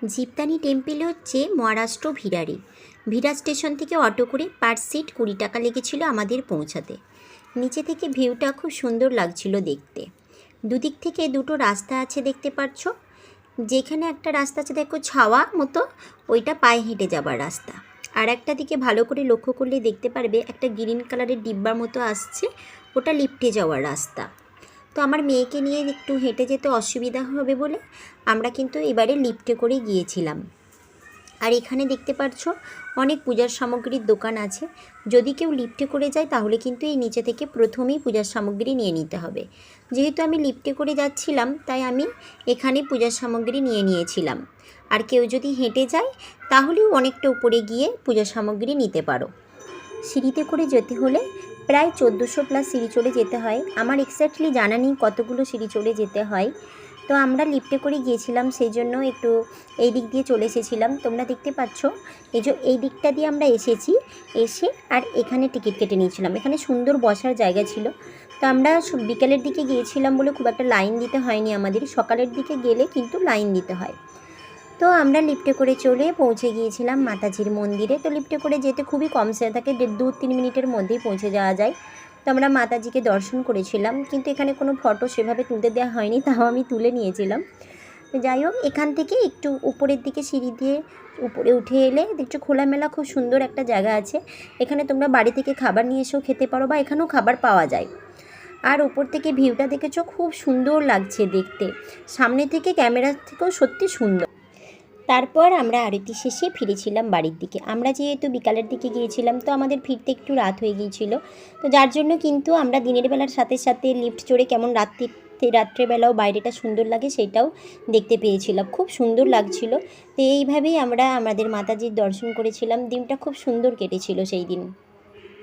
জিপ্তানি temple হচ্ছে মহারাষ্ট্র ভিরারে। ভিরার station থেকে auto করে পার সিট 20 টাকা লেগেছিল আমাদের পৌঁছাতে। নিচে থেকে ভিউটা খুব সুন্দর লাগছিল দেখতে। দুদিক থেকে দুটো রাস্তা আছে দেখতে পাচ্ছ। যেখানে একটা রাস্তা আছে দেখো ছাওয়া মতো, ওইটা পায়ে হেঁটে যাবার রাস্তা। আর একটা দিকে ভালো করে লক্ষ্য করলে দেখতে পারবে একটা গ্রিন কালারের ডিব্বার মতো আসছে, ওটা লিফটে যাওয়ার রাস্তা। তো আমার মেয়েকে নিয়ে একটু হেঁটে যেতে অসুবিধা হবে বলে আমরা কিন্তু এবারে লিফটে করে গিয়েছিলাম। আর এখানে দেখতে পাচ্ছ অনেক পূজার সামগ্রীর দোকান আছে। যদি কেউ লিফটে করে যায় তাহলে কিন্তু এই নিচে থেকে প্রথমেই পূজার সামগ্রী নিয়ে নিতে হবে। যেহেতু আমি লিফটে করে যাচ্ছিলাম তাই আমি এখানে পূজার সামগ্রী নিয়ে নিয়েছিলাম। আর কেউ যদি হেঁটে যায় তাহলেও অনেকটা উপরে গিয়ে পূজার সামগ্রী নিতে পারো। সিঁড়িতে করে যেতে হলে প্রায় 1400 প্লাস সিঁড়ি চড়ে যেতে হয়। আমার এক্স্যাক্টলি জানা নেই কতগুলো সিঁড়ি চড়ে যেতে হয়। তো আমরা লিফটে করে গিয়েছিলাম, সেই জন্য একটু এই দিক দিয়ে চলে এসেছিলাম। তোমরা দেখতে পাচ্ছ এই দিকটা দিয়ে আমরা এসে আর এখানে টিকিট কেটে নিয়েছিলাম। এখানে সুন্দর বসার জায়গা ছিল। তো আমরা বিকেলের দিকে গিয়েছিলাম বলে খুব একটা লাইন দিতে হয়নি আমাদের। সকালের দিকে গেলে কিন্তু লাইন দিতে হয়। তো আমরা লিফটে করে চলে পৌঁছে গিয়েছিলাম মাতাজির মন্দিরে। তো লিফটে করে যেতে খুবই কম সময় থাকে, 2-3 মিনিটের মধ্যেই পৌঁছে যাওয়া যায়। তো আমরা মাতাজিকে দর্শন করেছিলাম, কিন্তু এখানে কোনো ফটো সেভাবে তুলতে দেওয়া হয়নি, তাও আমি তুলে নিয়েছিলাম। তো যাই হোক, এখান থেকে একটু উপরের দিকে সিঁড়ি দিয়ে উপরে উঠে এলে দেখছো খোলামেলা খুব সুন্দর একটা জায়গা আছে। এখানে তোমরা বাড়ি থেকে খাবার নিয়ে এসেও খেতে পারো, বা এখানেও খাবার পাওয়া যায়। আর ওপর থেকে ভিউটা দেখেছো, খুব সুন্দর লাগছে দেখতে। সামনে থেকে ক্যামেরার থেকেও সত্যি সুন্দর। তারপর আমরা আরতি শেষে ফিরেছিলাম বাড়ির দিকে। আমরা যেহেতু বিকালের দিকে গিয়েছিলাম তো আমাদের ফিরতে একটু রাত হয়ে গিয়েছিল। তো যার জন্য কিন্তু আমরা দিনের বেলার সাথে সাথে লিফট চড়ে কেমন রাত্রেবেলাও বাইরেটা সুন্দর লাগে সেটাও দেখতে পেয়েছিলাম। খুব সুন্দর লাগছিল। তো এইভাবেই আমরা আমাদের মাতাজির দর্শন করেছিলাম। দিনটা খুব সুন্দর কেটেছিল সেই দিন।